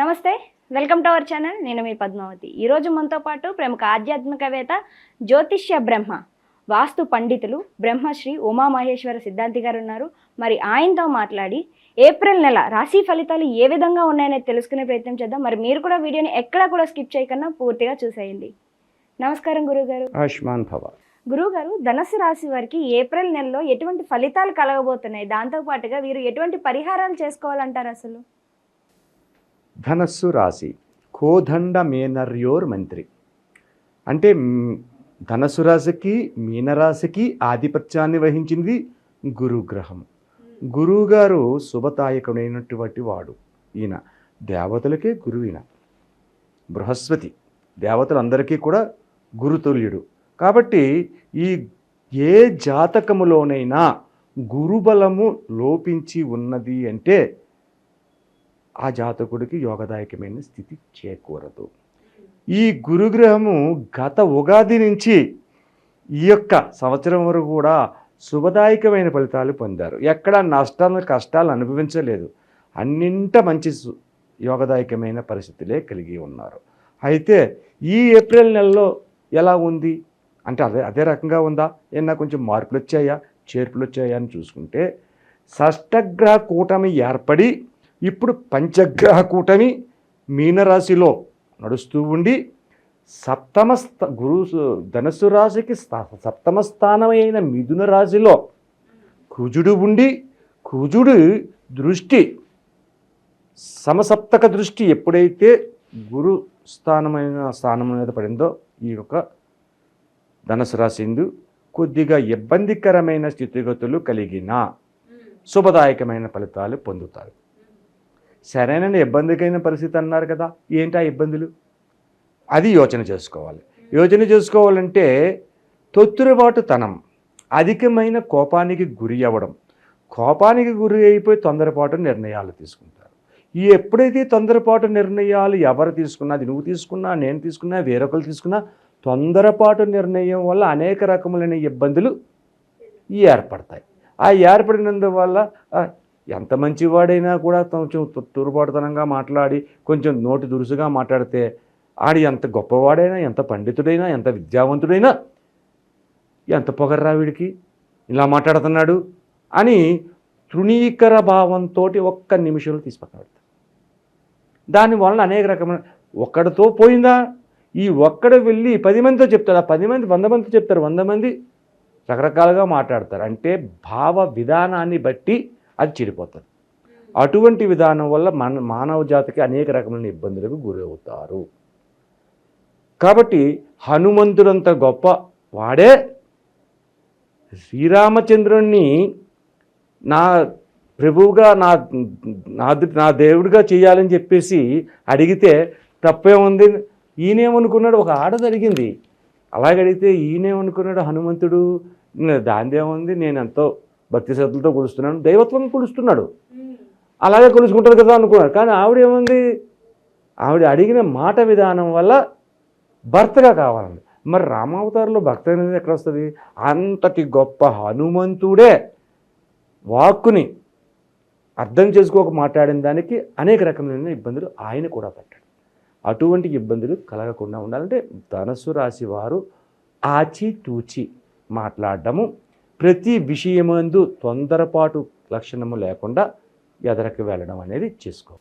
నమస్తే, welcome to our channel. నేను మీ పద్మావతి. ఈరోజు మనతో పాటు ప్రముఖ ఆధ్యాత్మికవేత్త, జ్యోతిష్య బ్రహ్మ, వాస్తు పండితులు బ్రహ్మశ్రీ ఉమామహేశ్వర సిద్ధాంతి గారు ఉన్నారు. మరి ఆయనతో మాట్లాడి ఏప్రిల్ నెల రాశి ఫలితాలు ఏ విధంగా ఉన్నాయనేది తెలుసుకునే ప్రయత్నం చేద్దాం. మరి మీరు కూడా వీడియోని ఎక్కడా కూడా స్కిప్ చేయకుండా పూర్తిగా చూసేయండి. నమస్కారం గురుగారు. ఆయుష్మాన్ భవ. గురుగారు, ధనుసు రాశి వారికి ఏప్రిల్ నెలలో ఎటువంటి ఫలితాలు కలగబోతున్నాయి? దాంతోపాటుగా వీరు ఎటువంటి పరిహారాలు చేసుకోవాలంటారు? అసలు ధనస్సు రాశి కోదండ మేనర్యోర్ మంత్రి అంటే ధనస్సు రాశికి మీనరాశికి ఆధిపత్యాన్ని వహించింది గురుగ్రహం. గురువుగారు శుభదాయకుడైనటువంటి వాడు. ఈయన దేవతలకే గురువిన బృహస్పతి, దేవతలందరికీ కూడా గురుతుల్యుడు. కాబట్టి ఏ జాతకములోనైనా గురుబలము లోపించి ఉన్నది అంటే ఆ జాతకుడికి యోగదాయకమైన స్థితి చేకూరదు. ఈ గురుగ్రహము గత ఉగాది నుంచి ఈ యొక్క సంవత్సరం వరకు కూడా శుభదాయకమైన ఫలితాలు పొందారు. ఎక్కడ నష్టాలు కష్టాలు అనుభవించలేదు. అన్నింట మంచి యోగదాయకమైన పరిస్థితులే కలిగి ఉన్నారు. అయితే ఈ ఏప్రిల్ నెలలో ఎలా ఉంది అంటే అదే రకంగా ఉందా, ఏమన్నా కొంచెం మార్పులు వచ్చాయా, చేర్పులు వచ్చాయా అని చూసుకుంటే, షష్టగ్రహ కూటమి ఏర్పడి ఇప్పుడు పంచగ్రహ కూటమి మీనరాశిలో నడుస్తూ ఉండి ధనుస్సు రాశికి సప్తమ స్థానమైన మిథున రాశిలో కుజుడు ఉండి, కుజుడు దృష్టి సమసప్తక దృష్టి ఎప్పుడైతే గురు స్థానం మీద పడిందో ఈ యొక్క ధనుసు రాశి కొద్దిగా ఇబ్బందికరమైన స్థితిగతులు కలిగిన శుభదాయకమైన ఫలితాలు పొందుతారు. సరైన ఇబ్బందికైన పరిస్థితి అన్నారు కదా, ఏంటి ఆ ఇబ్బందులు? అది యోచన చేసుకోవాలి. యోచన చేసుకోవాలంటే తొత్తురబాటుతనం, అధికమైన కోపానికి గురి అవ్వడం, కోపానికి గురి అయిపోయి తొందరపాటు నిర్ణయాలు తీసుకుంటారు. ఎప్పుడైతే తొందరపాటు నిర్ణయాలు ఎవరు తీసుకున్నా, అది నువ్వు తీసుకున్నా, నేను తీసుకున్నా, వేరొకరు తీసుకున్నా, తొందరపాటు నిర్ణయం వల్ల అనేక రకములైన ఇబ్బందులు ఏర్పడతాయి. ఆ ఏర్పడినందువల్ల ఎంత మంచివాడైనా కూడా కొంచెం తూరుబాటుతనంగా మాట్లాడి కొంచెం నోటి దురుసుగా మాట్లాడితే ఆడి ఎంత గొప్పవాడైనా, ఎంత పండితుడైనా, ఎంత విద్యావంతుడైనా, ఎంత పొగర్రా వీడికి ఇలా మాట్లాడుతున్నాడు అని తృణీకర భావంతో ఒక్క నిమిషంలో తీసి పక్కన పెడతారు. దానివల్ల అనేక రకమైన ఒక్కడితో పోయిందా, ఈ ఒక్కడు వెళ్ళి 10 మందితో చెప్తాడు, ఆ 10 మంది 100 మందితో చెప్తారు, 100 మంది రకరకాలుగా మాట్లాడతారు. అంటే భావ విధానాన్ని బట్టి అది చెడిపోతుంది. అటువంటి విధానం వల్ల మానవ జాతికి అనేక రకమైన ఇబ్బందులకు గురవుతారు. కాబట్టి హనుమంతుడంత గొప్ప వాడే శ్రీరామచంద్రుణ్ణి నా ప్రభువుగా నా దేవుడిగా చేయాలని చెప్పేసి అడిగితే తప్పేముంది? ఈయనేమనుకున్నాడు, ఒక ఆడది అడిగింది, అలాగే అడిగితే ఈయనేమనుకున్నాడు హనుమంతుడు, దానిదేముంది, నేను ఎంతో భక్తి శ్రద్ధలతో కొలుస్తున్నాడు, దైవత్వంగా కొలుస్తున్నాడు, అలాగే కొలుసుకుంటాడు కదా అనుకున్నాడు. కానీ ఆవిడేముంది, ఆవిడ అడిగిన మాట విధానం వల్ల భర్తగా కావాలండి. మరి రామావతారంలో భక్తి అనేది ఎక్కడ వస్తుంది? అంతటి గొప్ప హనుమంతుడే వాక్కుని అర్థం చేసుకోక మాట్లాడిన దానికి అనేక రకమైన ఇబ్బందులు ఆయన కూడా పెట్టాడు. అటువంటి ఇబ్బందులు కలగకుండా ఉండాలంటే ధనుస్సు రాశి వారు ఆచితూచి మాట్లాడడము, ప్రతి విషయమందు తొందరపాటు లక్షణము లేకుండా ఎదరికి వెళ్ళడం అనేది చేసుకో.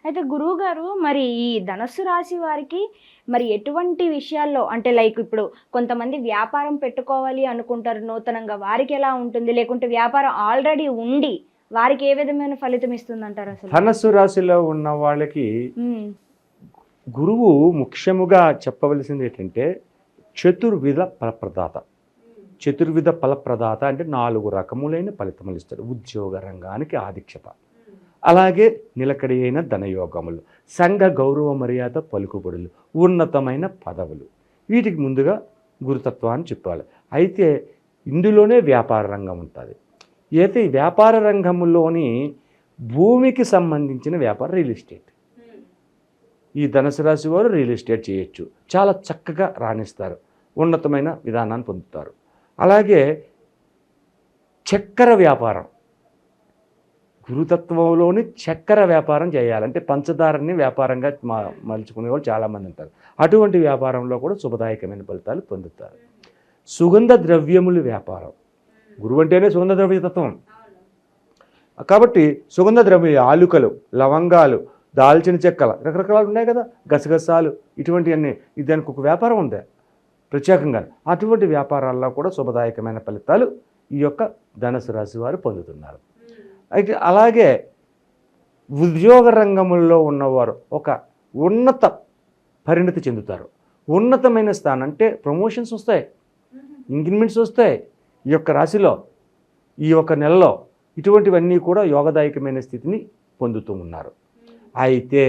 అయితే గురువు గారు, మరి ఈ ధనుస్సు రాశి వారికి మరి ఎటువంటి విషయాల్లో అంటే లైక్ ఇప్పుడు కొంతమంది వ్యాపారం పెట్టుకోవాలి అనుకుంటారు నూతనంగా, వారికి ఎలా ఉంటుంది? లేకుంటే వ్యాపారం ఆల్రెడీ ఉండి వారికి ఏ విధమైన ఫలితం ఇస్తుంది అంటారు? అసలు ధనుస్సు రాశిలో ఉన్న వాళ్ళకి గురువు ముఖ్యముగా చెప్పవలసింది ఏంటంటే చతుర్విధ ఫలప్రదాత. చతుర్విధ ఫలప్రదాత అంటే 4 రకములైన ఫలితములు ఇస్తాడు. ఉద్యోగ రంగానికి ఆధిక్యత, అలాగే నిలకడి అయిన ధనయోగములు, సంఘ గౌరవ మర్యాద పలుకుబడులు, ఉన్నతమైన పదవులు, వీటికి ముందుగా గురుతత్వాన్ని చెప్పాలి. అయితే ఇందులోనే వ్యాపార రంగం ఉంటుంది. అయితే ఈ వ్యాపార రంగంలోని భూమికి సంబంధించిన వ్యాపారం రియల్ ఎస్టేట్. ఈ ధనుసు రాశి వారు రియల్ ఎస్టేట్ చేయొచ్చు, చాలా చక్కగా రాణిస్తారు, ఉన్నతమైన విధానాన్ని పొందుతారు. అలాగే చక్కెర వ్యాపారం, గురుతత్వంలోని చక్కెర వ్యాపారం చేయాలి, అంటే పంచదారని వ్యాపారంగా మలుచుకునే వాళ్ళు చాలామంది ఉంటారు. అటువంటి వ్యాపారంలో కూడా శుభదాయకమైన ఫలితాలు పొందుతారు. సుగంధ ద్రవ్యములు వ్యాపారం, గురువు అంటేనే సుగంధ ద్రవ్య తత్వం కాబట్టి సుగంధ ద్రవ్య ఆలుకలు, లవంగాలు, దాల్చిన చెక్కలు రకరకాలు ఉన్నాయి కదా, గసగసాలు, ఇటువంటివన్నీ దానికి ఒక వ్యాపారం ఉంది ప్రత్యేకంగా. అటువంటి వ్యాపారాల్లో కూడా శుభదాయకమైన ఫలితాలు ఈ యొక్క ధనుసు రాశి వారు పొందుతున్నారు. అయితే అలాగే ఉద్యోగ రంగంలో ఉన్నవారు ఒక ఉన్నత పరిణతి చెందుతారు. ఉన్నతమైన స్థానం అంటే ప్రమోషన్స్ వస్తాయి, ఇంక్రిమెంట్స్ వస్తాయి ఈ యొక్క రాశిలో, ఈ యొక్క నెలలో. ఇటువంటివన్నీ కూడా యోగదాయకమైన స్థితిని పొందుతూ ఉన్నారు. అయితే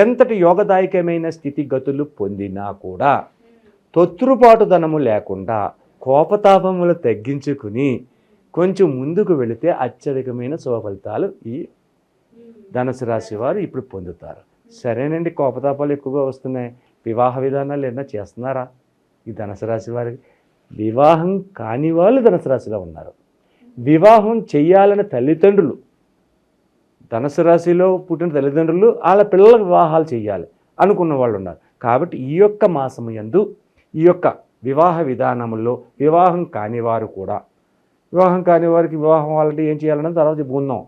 ఎంతటి యోగదాయకమైన స్థితిగతులు పొందినా కూడా తొత్తురుపాటుదనము లేకుండా కోపతాపములు తగ్గించుకుని కొంచెం ముందుకు వెళితే అత్యధికమైన శుభ ఫలితాలు ఈ ధనుసు రాశి వారు ఇప్పుడు పొందుతారు. సరేనండి, కోపతాపాలు ఎక్కువగా వస్తున్నాయి, వివాహ విధానాలు ఏమైనా చేస్తున్నారా? ఈ ధనుసు రాశి వారికి వివాహం కాని వాళ్ళు ధనుసు రాశిలో ఉన్నారు. వివాహం చెయ్యాలని తల్లిదండ్రులు, ధనుసు రాశిలో పుట్టిన తల్లిదండ్రులు వాళ్ళ పిల్లలకు వివాహాలు చేయాలి అనుకున్న వాళ్ళు ఉన్నారు. కాబట్టి ఈ యొక్క మాసము యందు ఈ యొక్క వివాహ విధానముల్లో వివాహం కాని వారు కూడా, వివాహం కాని వారికి వివాహం వాళ్ళంటే ఏం చేయాలన్నది తర్వాత చెప్పుకుందాం.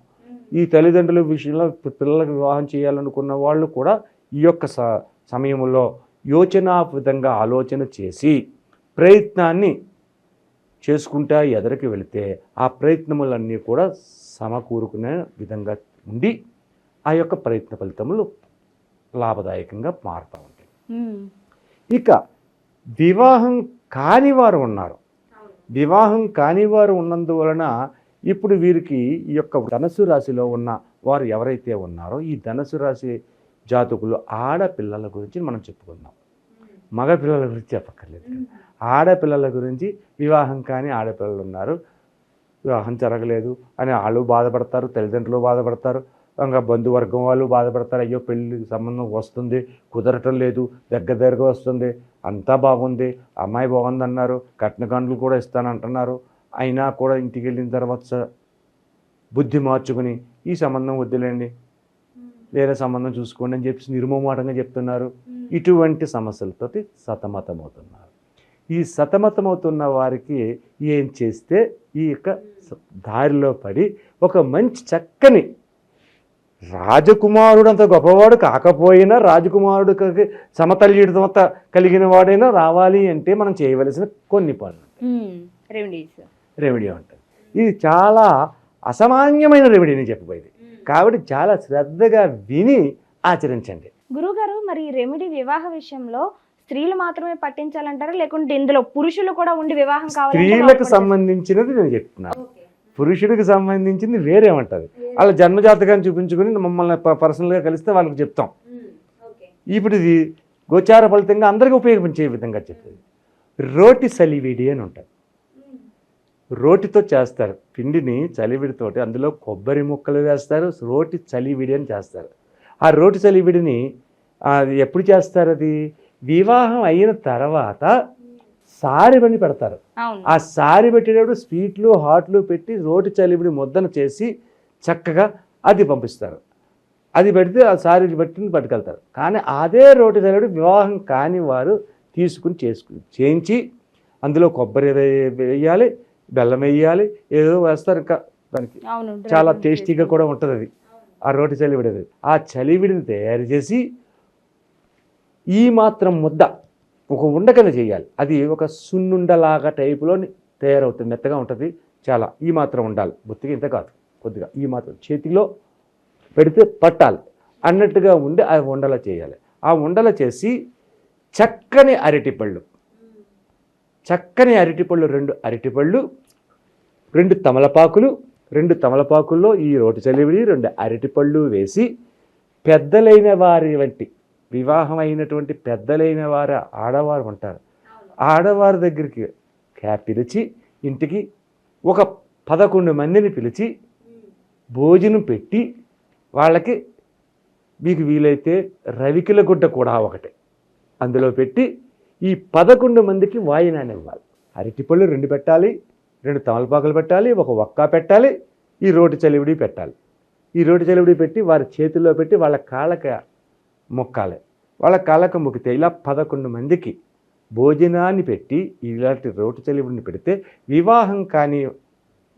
ఈ తల్లిదండ్రుల విషయంలో పిల్లలకు వివాహం చేయాలనుకున్న వాళ్ళు కూడా ఈ యొక్క సమయంలో యోచనావిధంగా ఆలోచన చేసి ప్రయత్నాన్ని చేసుకుంటా ఎదరికి వెళితే ఆ ప్రయత్నములన్నీ కూడా సమకూరుకునే విధంగా ఉండి ఆ యొక్క ప్రయత్న ఫలితములు లాభదాయకంగా మారుతూ ఉంటాయి. ఇక వివాహం కాని వారు ఉన్నారు. వివాహం కాని వారు ఉన్నందువలన ఇప్పుడు వీరికి ఈ యొక్క ధనుసు రాశిలో ఉన్న వారు ఎవరైతే ఉన్నారో ఈ ధనుసు రాశి జాతకులు ఆడపిల్లల గురించి మనం చెప్పుకుందాం. మగ పిల్లల గురించి చెప్పక్కర్లేదు. ఆడపిల్లల గురించి వివాహం కాని ఆడపిల్లలు ఉన్నారు, వివాహం జరగలేదు అని వాళ్ళు బాధపడతారు, తల్లిదండ్రులు బాధపడతారు, ఇంకా బంధువర్గం వాళ్ళు బాధపడతారు. అయ్యో పెళ్ళి సంబంధం వస్తుంది, కుదరటం లేదు, దగ్గరగా వస్తుంది, అంతా బాగుంది, అమ్మాయి బాగుంది అన్నారు, కట్నకాండ్లు కూడా ఇస్తానంటున్నారు, అయినా కూడా ఇంటికి వెళ్ళిన తర్వాత బుద్ధి మార్చుకుని ఈ సంబంధం వద్దులేండి, వేరే సంబంధం చూసుకోండి అని చెప్పి నిర్మోమాటంగా చెప్తున్నారు. ఇటువంటి సమస్యలతోటి సతమతమవుతున్నారు. ఈ సతమతమవుతున్న వారికి ఏం చేస్తే ఈ యొక్క దారిలో పడి ఒక మంచి చక్కని రాజకుమారుడు అంత గొప్పవాడు కాకపోయినా రాజకుమారుడికి సమతల్యుడితో కలిగిన వాడైనా రావాలి అంటే మనం చేయవలసిన కొన్ని పనులు రెమెడీ ఉంటుంది. ఇది చాలా అసామాన్యమైన రెమెడీ అని చెప్పబోయేది కాబట్టి చాలా శ్రద్ధగా విని ఆచరించండి. గురుగారు, మరి రెమెడీ వివాహ విషయంలో స్త్రీలు మాత్రమే పట్టించాలంటారా, లేకుంటే ఇందులో పురుషులు కూడా ఉండి వివాహం కావాలి? స్త్రీలకు సంబంధించినది నేను చెప్తున్నాను, పురుషుడికి సంబంధించింది వేరే ఉంటుంది. వాళ్ళ జన్మజాతకాన్ని చూపించుకుని మమ్మల్ని పర్సనల్గా కలిస్తే వాళ్ళకి చెప్తాం. ఇప్పుడు ఇది గోచార ఫలితంగా అందరికీ ఉపయోగించే విధంగా చెప్తుంది. రోటి సలివిడి అని ఉంటుంది. రోటితో చేస్తారు పిండిని, చలివిడితోటి అందులో కొబ్బరి ముక్కలు వేస్తారు, రోటి చలివిడి అని చేస్తారు. ఆ రోటి చలివిడిని అది ఎప్పుడు చేస్తారు? అది వివాహం అయిన తర్వాత సారి పని పెడతారు. ఆ సారి పెట్టేటప్పుడు స్వీట్లు హాట్లు పెట్టి రోటి చలివిడి ముద్దను చేసి చక్కగా అది పంపిస్తారు. అది పెడితే ఆ సారి పెట్టిన పట్టుకెళ్తారు. కానీ అదే రోటి చలివిడి వివాహం కాని వారు తీసుకుని చేయించి అందులో కొబ్బరి వేయాలి, బెల్లం వేయాలి, ఏదో వేస్తారు. ఇంకా దానికి చాలా టేస్టీగా కూడా ఉంటుంది అది, ఆ రోటి చలివిడి. ఆ చలివిడిని తయారు చేసి ఈ మాత్రం ముద్ద ఒక ఉండకనే చేయాలి. అది ఒక సున్నుండలాగా టైపులో తయారవుతుంది, మెత్తగా ఉంటుంది. చాలా ఈ మాత్రం ఉండాలి, బొత్తిగా ఇంత కాదు, కొద్దిగా ఈ మాత్రం చేతిలో పెడితే పట్టాలి అన్నట్టుగా ఉండి ఆ ఉండల చేయాలి. ఆ ఉండల చేసి చక్కని అరటిపళ్ళు, 2 అరటిపళ్ళు, 2 తమలపాకులు, 2 తమలపాకుల్లో ఈ రోటి చలివిడి 2 అరటిపళ్ళు వేసి పెద్దలైన వారి వంటి వివాహం అయినటువంటి పెద్దలైన వారు ఆడవారు ఉంటారు, ఆడవారి దగ్గరికి పిలిచి ఇంటికి ఒక 11 మందిని పిలిచి భోజనం పెట్టి వాళ్ళకి మీకు వీలైతే రవికిల గుడ్డ కూడా ఒకటి అందులో పెట్టి ఈ 11 మందికి వాయినాన్ని ఇవ్వాలి. అరటిపళ్ళు 2 పెట్టాలి, 2 తమలపాకులు పెట్టాలి, ఒక ఒక్క పెట్టాలి, ఈ రోటి చలివిడి పెట్టాలి. ఈ రోటి చెలుబడి పెట్టి వారి చేతుల్లో పెట్టి వాళ్ళ కాళ్ళకి మొక్కాలి. వాళ్ళ కాళ్ళకు మొక్కితే ఇలా 11 మందికి భోజనాన్ని పెట్టి ఇలాంటి రోటి చెలుబడిని పెడితే వివాహం కాని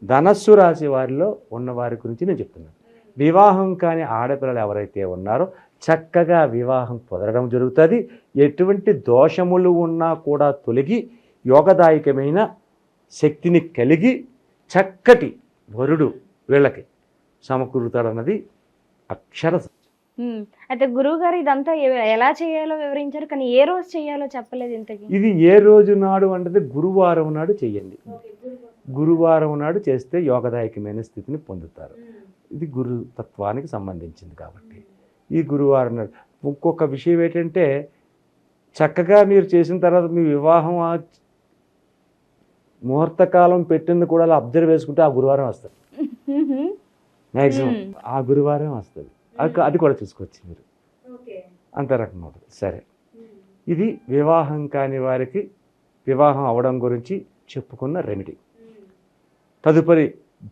ధనస్సు రాశి వారిలో ఉన్న వారి గురించి నేను చెప్తున్నాను. వివాహం కాని ఆడపిల్లలు ఎవరైతే ఉన్నారో చక్కగా వివాహం కుదరడం జరుగుతుంది. ఎటువంటి దోషములు ఉన్నా కూడా తొలగి యోగదాయకమైన శక్తిని కలిగి చక్కటి వరుడు వీళ్ళకి సమకూరుతాడన్నది అక్షర సత్యం. అయితే గురువు గారు ఇదంతా ఎలా చేయాలో వివరించారు, కానీ ఏ రోజు చేయాలో చెప్పలేదు ఇంతకీ. ఇది ఏ రోజు నాడు అంటే గురువారం నాడు చెయ్యండి. గురువారం నాడు చేస్తే యోగదాయకమైన స్థితిని పొందుతారు. ఇది గురుతత్వానికి సంబంధించింది కాబట్టి ఈ గురువారం నాడు. ఇంకొక విషయం ఏంటంటే చక్కగా మీరు చేసిన తర్వాత మీ వివాహం ముహూర్తకాలం పెట్టింది కూడా అలా అబ్జర్వ్ చేసుకుంటే ఆ గురువారం వస్తుంది. మ్యాక్సిమం ఆ గురువారం వస్తుంది. అది కూడా చూసుకోవచ్చు మీరు. అంత రకం అవుతుంది. సరే, ఇది వివాహం కాని వారికి వివాహం అవడం గురించి చెప్పుకున్న రెమెడీ. తదుపరి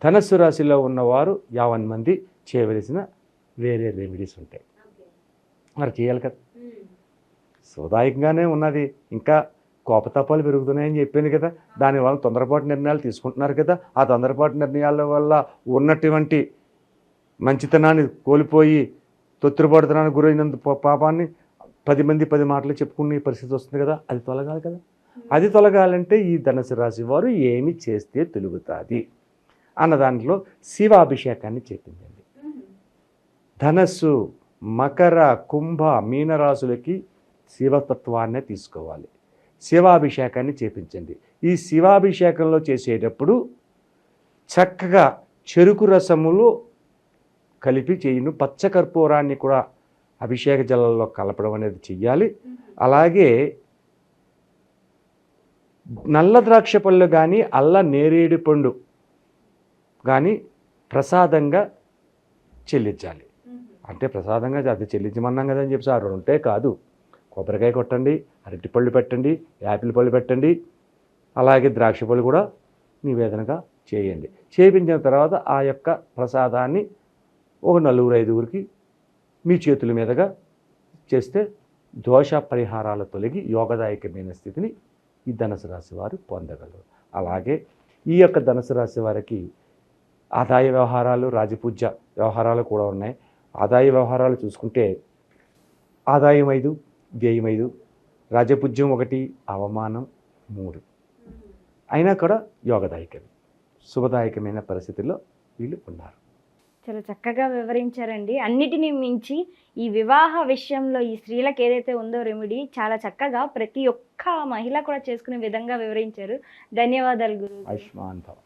ధనస్సు రాశిలో ఉన్నవారు 50 మంది చేయవలసిన వేరే రెమెడీస్ ఉంటాయి. మరి చేయాలి కదా. సోదాయకంగానే ఉన్నది. ఇంకా కోపతాపాలు పెరుగుతున్నాయని చెప్పాను కదా. దానివల్ల తొందరపాటు నిర్ణయాలు తీసుకుంటున్నారు కదా. ఆ తొందరపాటు నిర్ణయాల వల్ల ఉన్నటువంటి మంచితనాన్ని కోల్పోయి తొత్తురుపడుతనానికి గురైనంత పాపాన్ని 10 మంది 10 మాటలు చెప్పుకునే పరిస్థితి వస్తుంది కదా. అది తొలగాలి కదా. అది తొలగాలంటే ఈ ధనుసు రాశి వారు ఏమి చేస్తే తొలుగుతుంది అన్న దాంట్లో శివాభిషేకాన్ని చేపించండి. ధనస్సు, మకర, కుంభ, మీనరాశులకి శివతత్వాన్నే తీసుకోవాలి. శివాభిషేకాన్ని చేపించండి. ఈ శివాభిషేకంలో చేసేటప్పుడు చక్కగా చెరుకు రసములో కలిపి చేయను. పచ్చకర్పూరాన్ని కూడా అభిషేక జలంలో కలపడం అనేది చెయ్యాలి. అలాగే నల్ల ద్రాక్ష పళ్ళు కానీ అల్ల నేరేడు పండు కానీ ప్రసాదంగా చెల్లించాలి. అంటే ప్రసాదంగా అది చెల్లించమన్నాం కదా అని చెప్పి ఆ 2 కాదు. కొబ్బరికాయ కొట్టండి, అరటిపళ్ళు పెట్టండి, యాపిల్ పళ్ళు పెట్టండి, అలాగే ద్రాక్ష పళ్ళు కూడా నివేదనగా చేయండి. చేయించిన తర్వాత ఆ యొక్క ప్రసాదాన్ని ఒక 4-5 మీ చేతుల మీదుగా చేస్తే దోష పరిహారాలు తొలగి యోగదాయకమైన స్థితిని ఈ ధనుసు రాశి వారు పొందగలరు. అలాగే ఈ యొక్క ధనుసు రాశి వారికి ఆదాయ వ్యవహారాలు, రాజపూజ్య వ్యవహారాలు కూడా ఉన్నాయి. ఆదాయ వ్యవహారాలు చూసుకుంటే ఆదాయం 5, వ్యయం 5, రాజపూజ్యం 1, అవమానం 3 అయినా కూడా యోగదాయకమే, శుభదాయకమైన పరిస్థితుల్లో వీళ్ళు ఉన్నారు. చాలా చక్కగా వివరించారండి. అన్నిటినీ మించి ఈ వివాహ విషయంలో ఈ స్త్రీలకు ఏదైతే ఉందో రెమెడీ చాలా చక్కగా ప్రతి ఒక్క మహిళ కూడా చేసుకునే విధంగా వివరించారు. ధన్యవాదాలు గురువు. ఆయుష్మాన్ భవ.